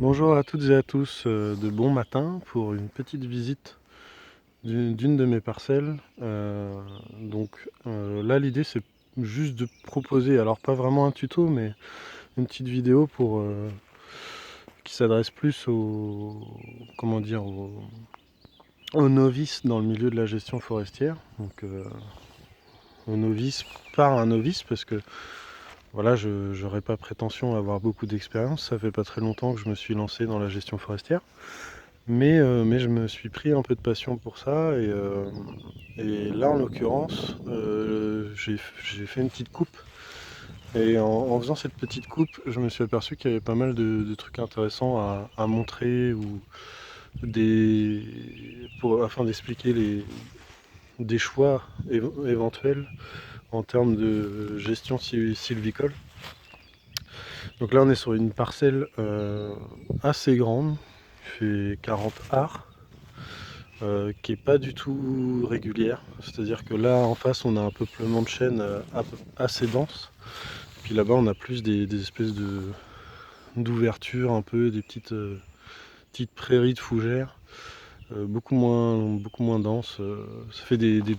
Bonjour à toutes et à tous, de bon matin pour une petite visite d'une de mes parcelles. Là l'idée c'est juste de proposer, alors pas vraiment un tuto, mais une petite vidéo qui s'adresse plus comment dire, aux novices dans le milieu de la gestion forestière. Aux novices par un novice parce que voilà, je n'aurais pas prétention à avoir beaucoup d'expérience, ça fait pas très longtemps que je me suis lancé dans la gestion forestière. Mais je me suis pris un peu de passion pour ça et là en l'occurrence j'ai fait une petite coupe et en faisant cette petite coupe je me suis aperçu qu'il y avait pas mal de trucs intéressants à montrer ou afin d'expliquer des choix éventuels en termes de gestion sylvicole. Donc là on est sur une parcelle assez grande, qui fait 40 arts. Qui est pas du tout régulière. C'est-à-dire que là en face on a un peuplement de chênes assez dense. Puis là-bas on a plus des espèces d'ouvertures un peu, des petites prairies de fougères, beaucoup moins denses. Ça fait des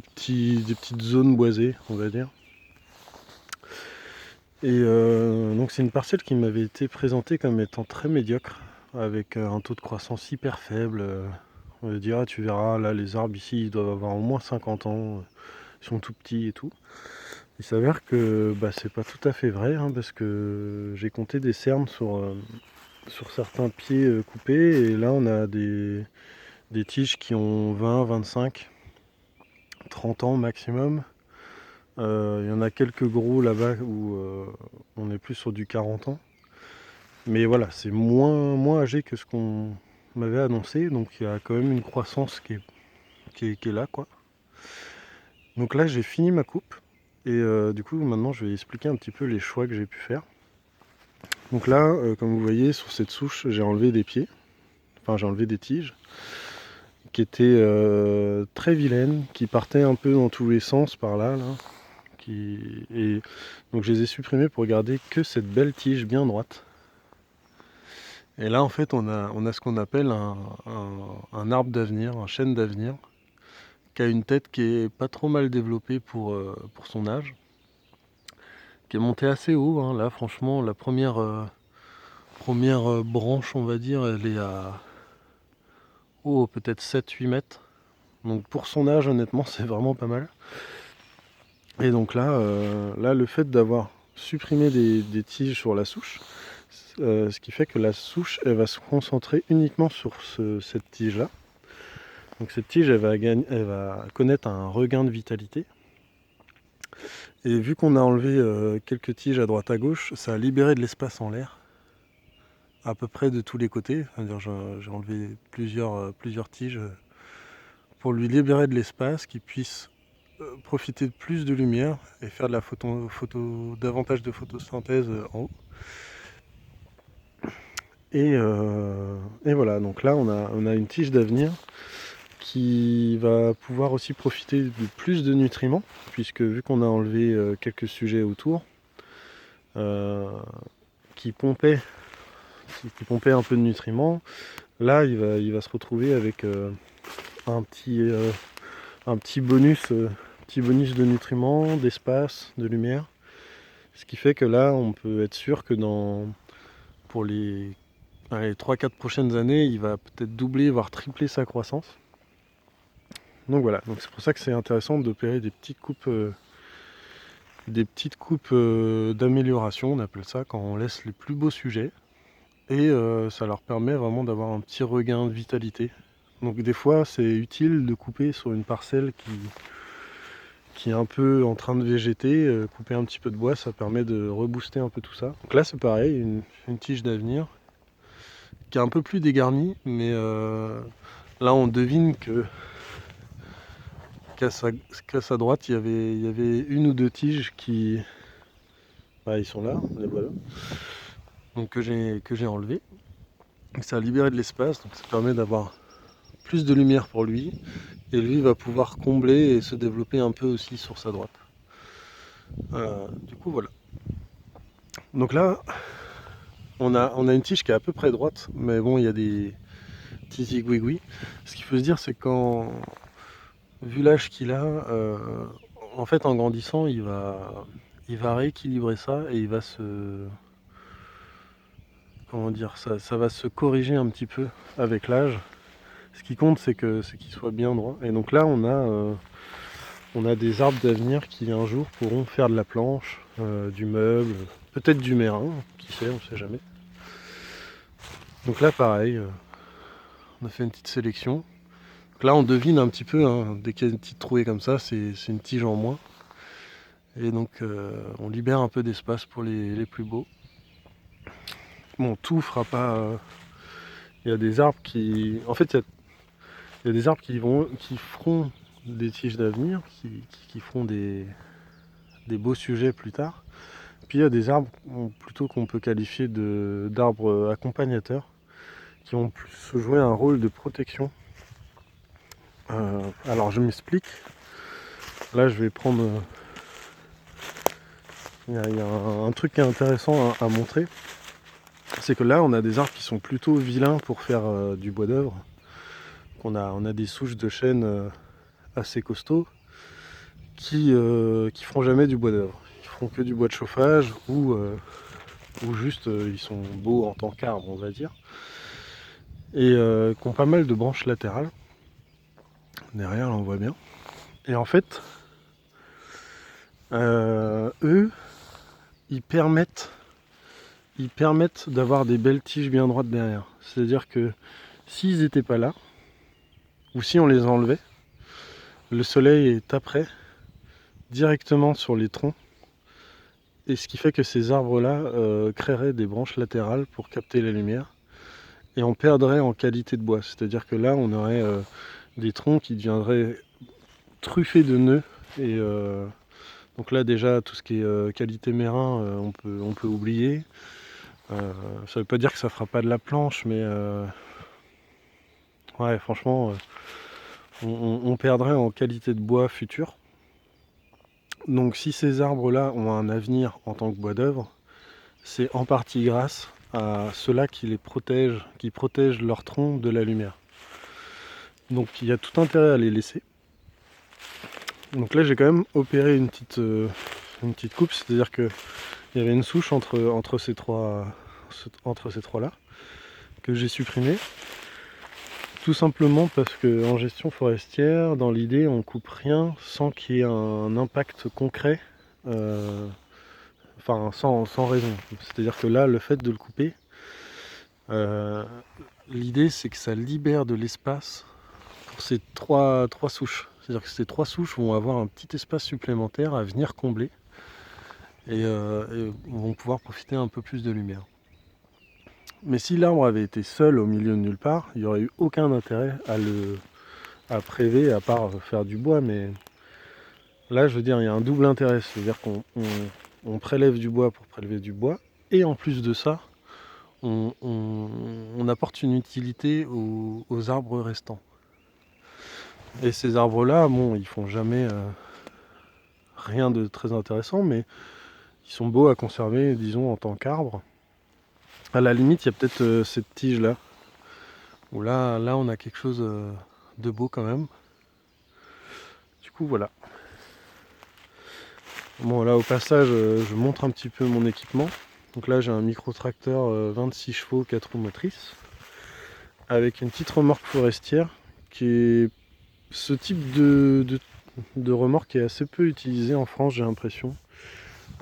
petites zones boisées, on va dire. Donc c'est une parcelle qui m'avait été présentée comme étant très médiocre, avec un taux de croissance hyper faible. On va dire, ah, tu verras, là les arbres ici ils doivent avoir au moins 50 ans, ils sont tout petits et tout. Il s'avère que c'est pas tout à fait vrai, hein, parce que j'ai compté des cernes sur certains pieds coupés, et là on a des tiges qui ont 20, 25, 30 ans maximum. Il y en a quelques gros là-bas où on est plus sur du 40 ans. Mais voilà, c'est moins âgé que ce qu'on m'avait annoncé, donc il y a quand même une croissance qui est là, quoi. Donc là j'ai fini ma coupe, et du coup maintenant je vais expliquer un petit peu les choix que j'ai pu faire. Donc là, comme vous voyez, sur cette souche, j'ai enlevé des pieds, enfin j'ai enlevé des tiges, qui étaient très vilaines, qui partaient un peu dans tous les sens par là. Et donc je les ai supprimées pour garder que cette belle tige bien droite. Et là en fait on a ce qu'on appelle un arbre d'avenir, un chêne d'avenir, qui a une tête qui est pas trop mal développée pour son âge, qui est monté assez haut, hein. Là franchement la première branche on va dire elle est à peut-être 7-8 mètres. Donc pour son âge honnêtement c'est vraiment pas mal. Et donc là le fait d'avoir supprimé des tiges sur la souche, ce qui fait que la souche elle va se concentrer uniquement sur cette tige là. Donc cette tige elle va connaître un regain de vitalité. Et vu qu'on a enlevé quelques tiges à droite à gauche, ça a libéré de l'espace en l'air, à peu près de tous les côtés. C'est-à-dire j'ai enlevé plusieurs tiges pour lui libérer de l'espace, qu'il puisse profiter de plus de lumière et faire de la davantage de photosynthèse en haut. Et voilà, donc là on a une tige d'avenir qui va pouvoir aussi profiter de plus de nutriments, puisque vu qu'on a enlevé quelques sujets autour euh, qui pompaient un peu de nutriments, là il va se retrouver avec un petit bonus de nutriments, d'espace, de lumière. Ce qui fait que là on peut être sûr que pour les 3-4 prochaines années, il va peut-être doubler, voire tripler sa croissance. Donc voilà, donc c'est pour ça que c'est intéressant d'opérer des petites coupes d'amélioration, on appelle ça, quand on laisse les plus beaux sujets. Et ça leur permet vraiment d'avoir un petit regain de vitalité. Donc des fois c'est utile de couper sur une parcelle qui est un peu en train de végéter, couper un petit peu de bois, ça permet de rebooster un peu tout ça. Donc là c'est pareil, une tige d'avenir qui est un peu plus dégarnie, mais là on devine qu'à sa droite il y avait une ou deux tiges qui... ils sont là, les voilà. Donc que j'ai enlevé. Ça a libéré de l'espace, donc ça permet d'avoir plus de lumière pour lui, et lui va pouvoir combler et se développer un peu aussi sur sa droite. Du coup voilà. Donc là, On a une tige qui est à peu près droite, mais bon, il y a des petits zigouigouis. Ce qu'il faut se dire, c'est quand, vu l'âge qu'il a, en fait, en grandissant, il va rééquilibrer ça et il va se, comment dire, ça va se corriger un petit peu avec l'âge. Ce qui compte, c'est qu'il soit bien droit. Et donc là, on a des arbres d'avenir qui un jour pourront faire de la planche, du meuble, peut-être du mérin, qui sait, on sait jamais. Donc là, pareil, on a fait une petite sélection. Donc là, on devine un petit peu, hein, dès qu'il y a une petite trouée comme ça, c'est une tige en moins. Et donc, on libère un peu d'espace pour les plus beaux. Bon, tout fera pas. Il y a des arbres qui. En fait, il y a des arbres qui feront des tiges d'avenir, qui feront des beaux sujets plus tard. Puis il y a des arbres plutôt qu'on peut qualifier d'arbres accompagnateurs, qui vont plus jouer un rôle de protection. Alors je m'explique. Là, je vais prendre. Il y a un truc qui est intéressant à montrer. C'est que là, on a des arbres qui sont plutôt vilains pour faire du bois d'œuvre. On a des souches de chêne assez costauds qui feront jamais du bois d'œuvre. Ils feront que du bois de chauffage ou juste ils sont beaux en tant qu'arbres, on va dire. Et qui ont pas mal de branches latérales. Derrière, là, on voit bien. Et en fait, eux, ils permettent d'avoir des belles tiges bien droites derrière. C'est-à-dire que s'ils n'étaient pas là, ou si on les enlevait, le soleil taperait directement sur les troncs. Et ce qui fait que ces arbres-là créeraient des branches latérales pour capter la lumière. Et on perdrait en qualité de bois. C'est-à-dire que là, on aurait des troncs qui deviendraient truffés de nœuds. Et donc là, déjà, tout ce qui est qualité mérin, on peut oublier. Ça veut pas dire que ça fera pas de la planche, mais ouais, franchement, on perdrait en qualité de bois futur. Donc si ces arbres-là ont un avenir en tant que bois d'œuvre, c'est en partie grâce à ceux-là qui protègent leur tronc de la lumière. Donc il y a tout intérêt à les laisser. Donc là j'ai quand même opéré une petite coupe, c'est-à-dire qu'il y avait une souche entre ces trois-là que j'ai supprimé. Tout simplement parce qu'en gestion forestière, dans l'idée, on coupe rien sans qu'il y ait un impact concret, enfin sans raison. C'est-à-dire que là, le fait de le couper, l'idée c'est que ça libère de l'espace pour ces trois souches. C'est-à-dire que ces trois souches vont avoir un petit espace supplémentaire à venir combler et vont pouvoir profiter un peu plus de lumière. Mais si l'arbre avait été seul au milieu de nulle part, il n'y aurait eu aucun intérêt à prélever à part faire du bois. Mais là, je veux dire, il y a un double intérêt. C'est-à-dire qu'on prélève du bois pour prélever du bois. Et en plus de ça, on apporte une utilité aux arbres restants. Et ces arbres-là, bon, ils font jamais rien de très intéressant, mais ils sont beaux à conserver, disons, en tant qu'arbre. À la limite, il y a peut-être cette tige-là, où là, on a quelque chose de beau quand même. Du coup, voilà. Bon, là, au passage, je montre un petit peu mon équipement. Donc là, j'ai un micro-tracteur 26 chevaux, 4 roues motrices, avec une petite remorque forestière, qui est ce type de remorque est assez peu utilisé en France, j'ai l'impression.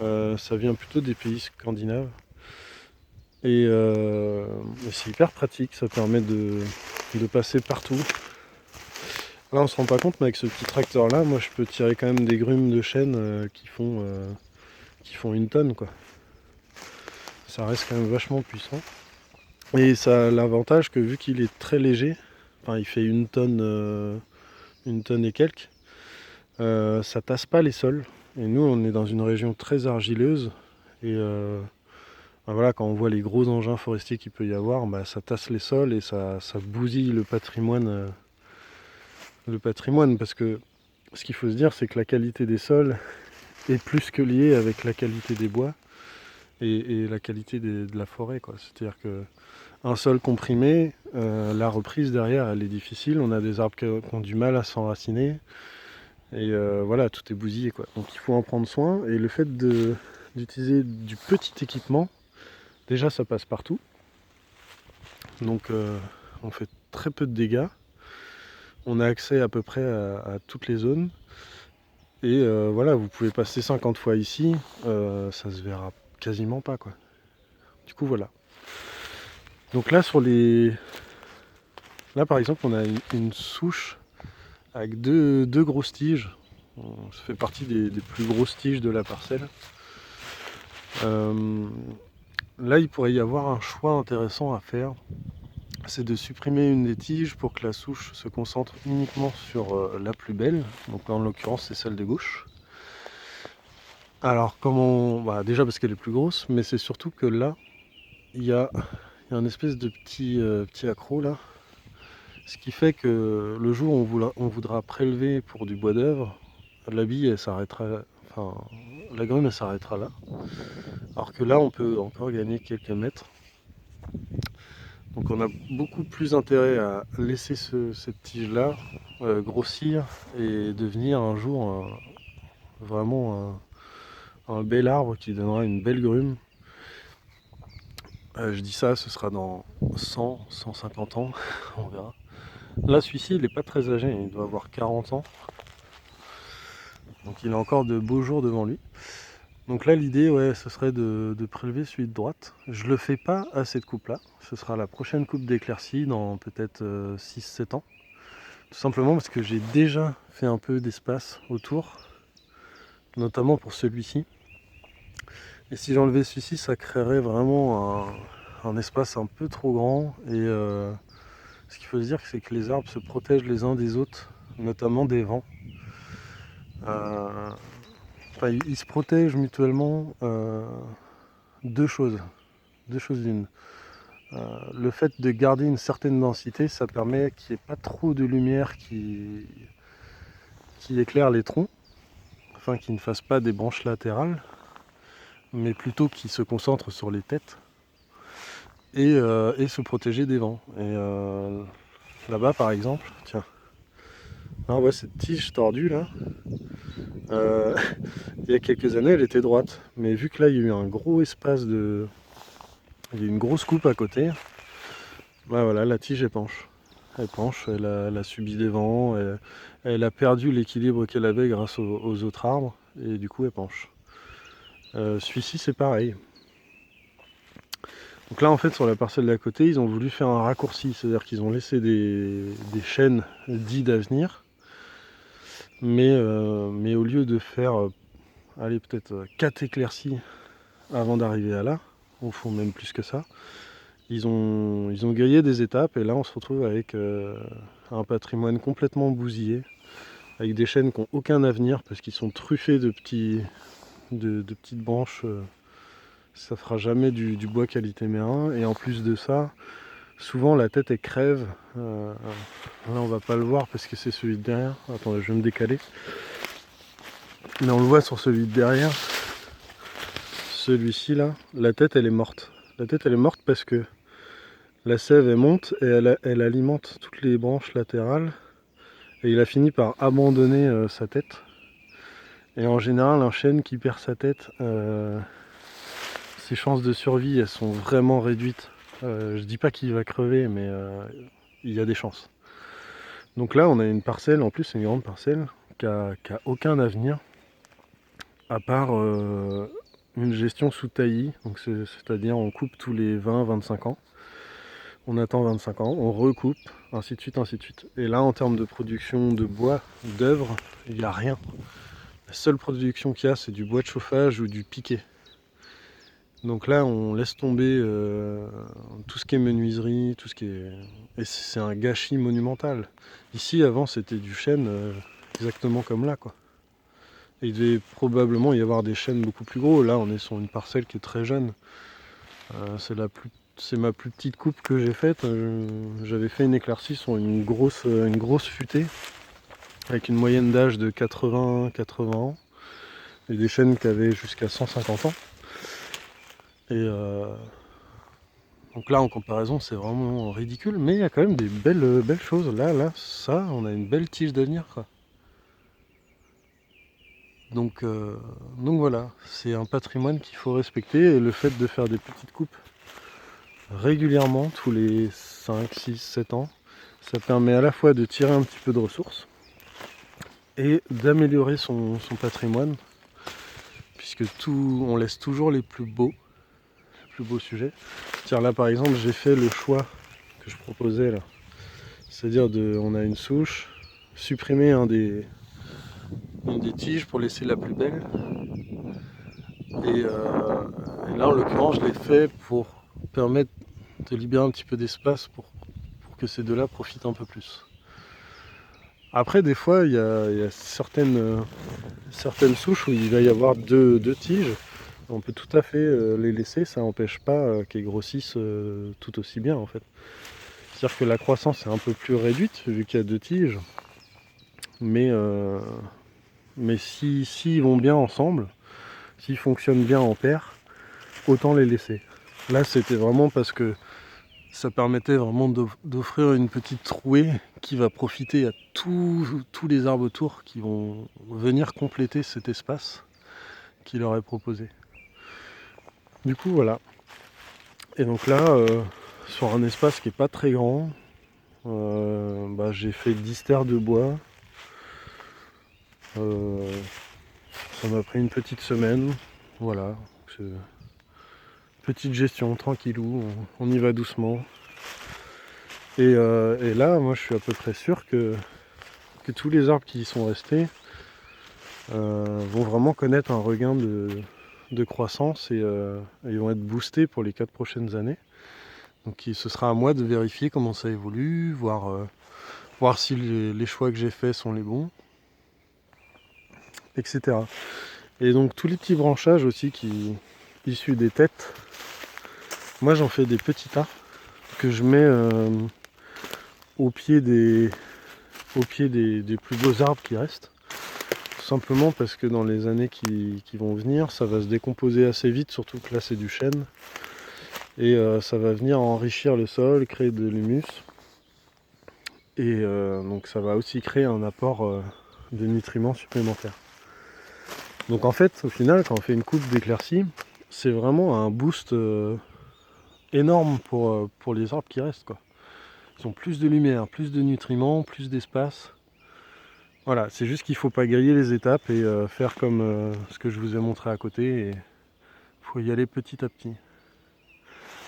Ça vient plutôt des pays scandinaves. Et c'est hyper pratique, ça permet de passer partout. Là on se rend pas compte, mais avec ce petit tracteur là, moi je peux tirer quand même des grumes de chêne qui font 1 tonne quoi. Ça reste quand même vachement puissant. Et ça a l'avantage que vu qu'il est très léger, enfin il fait 1 tonne, 1 tonne et quelques, ça tasse pas les sols. Et nous on est dans une région très argileuse et voilà, quand on voit les gros engins forestiers qu'il peut y avoir, bah, ça tasse les sols et ça bousille le patrimoine. Parce que ce qu'il faut se dire, c'est que la qualité des sols est plus que liée avec la qualité des bois. et la qualité de la forêt, quoi. C'est-à-dire qu'un sol comprimé, la reprise derrière, elle est difficile. On a des arbres qui ont du mal à s'enraciner. Et voilà, tout est bousillé, quoi. Donc il faut en prendre soin. Et le fait d'utiliser du petit équipement, déjà ça passe partout. Donc on fait très peu de dégâts. On a accès à peu près à toutes les zones. Et voilà, vous pouvez passer 50 fois ici, ça se verra quasiment pas, quoi. Du coup voilà. Donc là là par exemple on a une souche avec deux grosses tiges. Ça fait partie des plus grosses tiges de la parcelle. Là il pourrait y avoir un choix intéressant à faire. C'est de supprimer une des tiges pour que la souche se concentre uniquement sur la plus belle. Donc là en l'occurrence c'est celle de gauche. Alors comment... Bah, déjà parce qu'elle est plus grosse, mais c'est surtout que là il y a un espèce de petit accroc là. Ce qui fait que le jour où on voudra prélever pour du bois d'œuvre, la bille elle s'arrêtera, enfin la grume elle s'arrêtera là. Alors que là on peut encore gagner quelques mètres. Donc on a beaucoup plus intérêt à laisser cette tige là grossir et devenir un jour vraiment un bel arbre qui donnera une belle grume. Je dis ça, ce sera dans 100, 150 ans, on verra. Là celui-ci il n'est pas très âgé, il doit avoir 40 ans. Donc il a encore de beaux jours devant lui. Donc là l'idée ouais, ce serait de prélever celui de droite. Je le fais pas à cette coupe là. Ce sera la prochaine coupe d'éclaircie dans peut-être 6-7 ans. Tout simplement parce que j'ai déjà fait un peu d'espace autour. Notamment pour celui-ci. Et si j'enlevais celui-ci, ça créerait vraiment un espace un peu trop grand. Et ce qu'il faut se dire, c'est que les arbres se protègent les uns des autres, notamment des vents. Enfin, ils se protègent mutuellement deux choses d'une. Le fait de garder une certaine densité, ça permet qu'il n'y ait pas trop de lumière qui éclaire les troncs, afin qu'ils ne fassent pas des branches latérales, mais plutôt qu'ils se concentrent sur les têtes et se protéger des vents. Et là-bas par exemple, tiens, on voit cette tige tordue là. Il y a quelques années elle était droite, mais vu que là il y a eu un gros espace il y a une grosse coupe à côté, bah voilà, la tige elle penche. Elle penche, elle a subi des vents, elle a perdu l'équilibre qu'elle avait grâce aux autres arbres, et du coup elle penche. Celui-ci c'est pareil. Donc là en fait sur la parcelle d'à côté, ils ont voulu faire un raccourci, c'est-à-dire qu'ils ont laissé des chênes dits d'avenir, mais au lieu de faire allez peut-être 4 éclaircies avant d'arriver à là, au fond même plus que ça, ils ont grillé des étapes et là on se retrouve avec un patrimoine complètement bousillé, avec des chênes qui n'ont aucun avenir parce qu'ils sont truffés de petites branches. Ça fera jamais du bois qualité mérin, et en plus de ça, souvent la tête elle crève. Là on va pas le voir parce que c'est celui de derrière. Attendez, je vais me décaler. Mais on le voit sur celui de derrière. Celui-ci là, la tête elle est morte. La tête elle est morte parce que la sève elle monte et elle alimente toutes les branches latérales. Et il a fini par abandonner sa tête. Et en général, un chêne qui perd sa tête, ses chances de survie elles sont vraiment réduites. Je dis pas qu'il va crever, mais il y a des chances. Donc là on a une parcelle, en plus c'est une grande parcelle, qui a aucun avenir, à part une gestion sous taillis, donc c'est-à-dire on coupe tous les 20-25 ans, on attend 25 ans, on recoupe, ainsi de suite, ainsi de suite. Et là en termes de production de bois, d'œuvre, il n'y a rien. La seule production qu'il y a c'est du bois de chauffage ou du piquet. Donc là on laisse tomber tout ce qui est menuiserie, tout ce qui est... Et c'est un gâchis monumental. Ici avant c'était du chêne exactement comme là quoi. Et il devait probablement y avoir des chênes beaucoup plus gros. Là on est sur une parcelle qui est très jeune. C'est ma plus petite coupe que j'ai faite. J'avais fait une éclaircie sur une grosse futée avec une moyenne d'âge de 80 ans et des chênes qui avaient jusqu'à 150 ans. Et donc là, en comparaison, c'est vraiment ridicule, mais il y a quand même des belles choses. Là, ça, on a une belle tige d'avenir, quoi. Donc, euh, donc voilà, c'est un patrimoine qu'il faut respecter, et le fait de faire des petites coupes régulièrement, tous les 5, 6, 7 ans, ça permet à la fois de tirer un petit peu de ressources et d'améliorer son patrimoine, puisque on laisse toujours les plus beaux sujets. Tiens, là par exemple, j'ai fait le choix que je proposais là, c'est-à-dire on a une souche, supprimer une des tiges pour laisser la plus belle. Et là, en l'occurrence, je l'ai fait pour permettre de libérer un petit peu d'espace pour que ces deux-là profitent un peu plus. Après, des fois, il y a certaines souches où il va y avoir deux tiges. On peut tout à fait les laisser, ça n'empêche pas qu'elles grossissent tout aussi bien en fait. C'est-à-dire que la croissance est un peu plus réduite vu qu'il y a deux tiges, mais, euh, mais s'ils vont bien ensemble, s'ils fonctionnent bien en paire, autant les laisser. Là, c'était vraiment parce que ça permettait vraiment d'offrir une petite trouée qui va profiter à tous les arbres autour qui vont venir compléter cet espace qu'il leur est proposé. Du coup, voilà. Et donc là, sur un espace qui n'est pas très grand, j'ai fait 10 terres de bois. Ça m'a pris une petite semaine. Voilà. Petite gestion, tranquillou, on y va doucement. Et là, moi je suis à peu près sûr que tous les arbres qui y sont restés vont vraiment connaître un regain de croissance et ils vont être boostés pour les 4 prochaines années. Donc ce sera à moi de vérifier comment ça évolue, voir si les choix que j'ai faits sont les bons, etc. Et donc tous les petits branchages aussi issus des têtes, moi j'en fais des petits tas que je mets au pied des plus beaux arbres qui restent. Tout simplement parce que dans les années qui vont venir, ça va se décomposer assez vite, surtout que là c'est du chêne. Et ça va venir enrichir le sol, créer de l'humus. Et donc ça va aussi créer un apport de nutriments supplémentaires. Donc en fait, au final, quand on fait une coupe d'éclaircie, c'est vraiment un boost énorme pour les arbres qui restent, quoi. Ils ont plus de lumière, plus de nutriments, plus d'espace. Voilà, c'est juste qu'il ne faut pas griller les étapes et faire comme ce que je vous ai montré à côté. Il faut y aller petit à petit.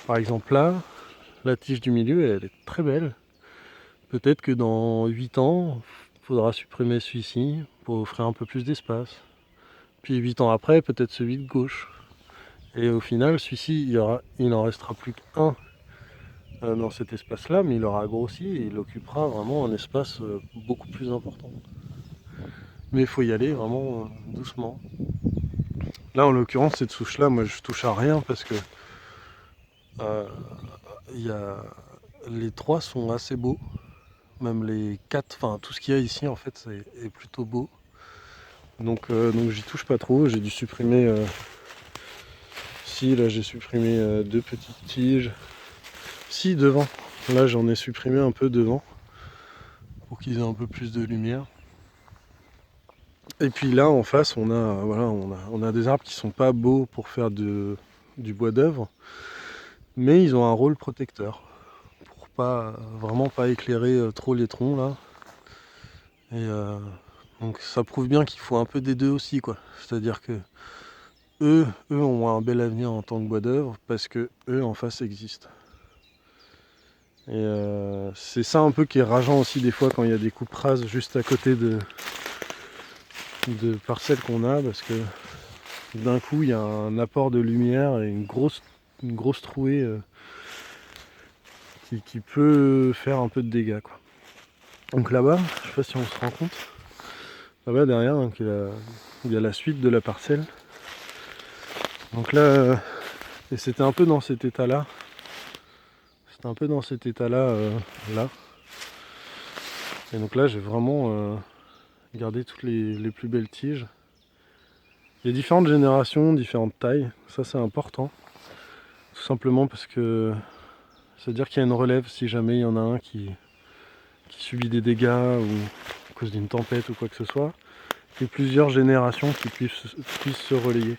Par exemple là, la tige du milieu, elle est très belle. Peut-être que dans 8 ans, il faudra supprimer celui-ci pour offrir un peu plus d'espace. Puis 8 ans après, peut-être celui de gauche. Et au final, celui-ci, il n'en restera plus qu'un dans cet espace-là, mais il aura grossi et il occupera vraiment un espace beaucoup plus important. Mais il faut y aller vraiment doucement. Là, en l'occurrence, cette souche-là, moi, je touche à rien parce que euh, y a... les trois sont assez beaux. Même les quatre, enfin tout ce qu'il y a ici, en fait, est plutôt beau. Donc j'y touche pas trop. J'ai dû supprimer... Si, là, j'ai supprimé deux petites tiges. Si, devant. Là, j'en ai supprimé un peu devant pour qu'ils aient un peu plus de lumière. Et puis là, en face, on a des arbres qui sont pas beaux pour faire du bois d'œuvre, mais ils ont un rôle protecteur pour vraiment pas éclairer trop les troncs là. Et donc ça prouve bien qu'il faut un peu des deux aussi, quoi. C'est-à-dire que eux ont un bel avenir en tant que bois d'œuvre parce que eux en face existent. Et c'est ça un peu qui est rageant aussi des fois quand il y a des coupes rases juste à côté de parcelles qu'on a, parce que d'un coup il y a un apport de lumière et une grosse trouée qui peut faire un peu de dégâts, quoi. Donc là-bas, je sais pas si on se rend compte, là-bas derrière, donc, il y a la suite de la parcelle. Donc là, et c'était un peu dans cet état-là. C'était un peu dans cet état-là, là. Et donc là, j'ai vraiment gardé toutes les plus belles tiges. Il y a différentes générations, différentes tailles. Ça, c'est important. Tout simplement parce que c'est-à-dire qu'il y a une relève si jamais il y en a un qui subit des dégâts ou à cause d'une tempête ou quoi que ce soit, et plusieurs générations qui puissent se relayer.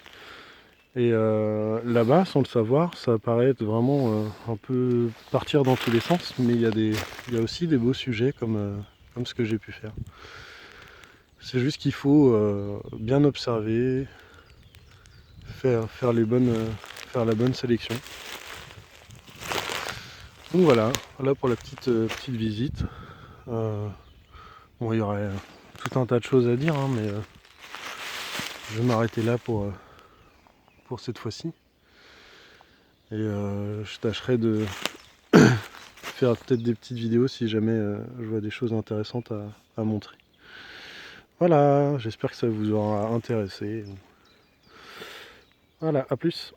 Et là-bas, sans le savoir, ça paraît être vraiment un peu partir dans tous les sens, mais il y a aussi des beaux sujets comme ce que j'ai pu faire. C'est juste qu'il faut bien observer, faire la bonne sélection. Donc voilà pour la petite visite. Bon, il y aurait tout un tas de choses à dire, hein, mais je vais m'arrêter là pour cette fois-ci. Et je tâcherai de faire peut-être des petites vidéos si jamais je vois des choses intéressantes à montrer. Voilà, j'espère que ça vous aura intéressé. Voilà, à plus.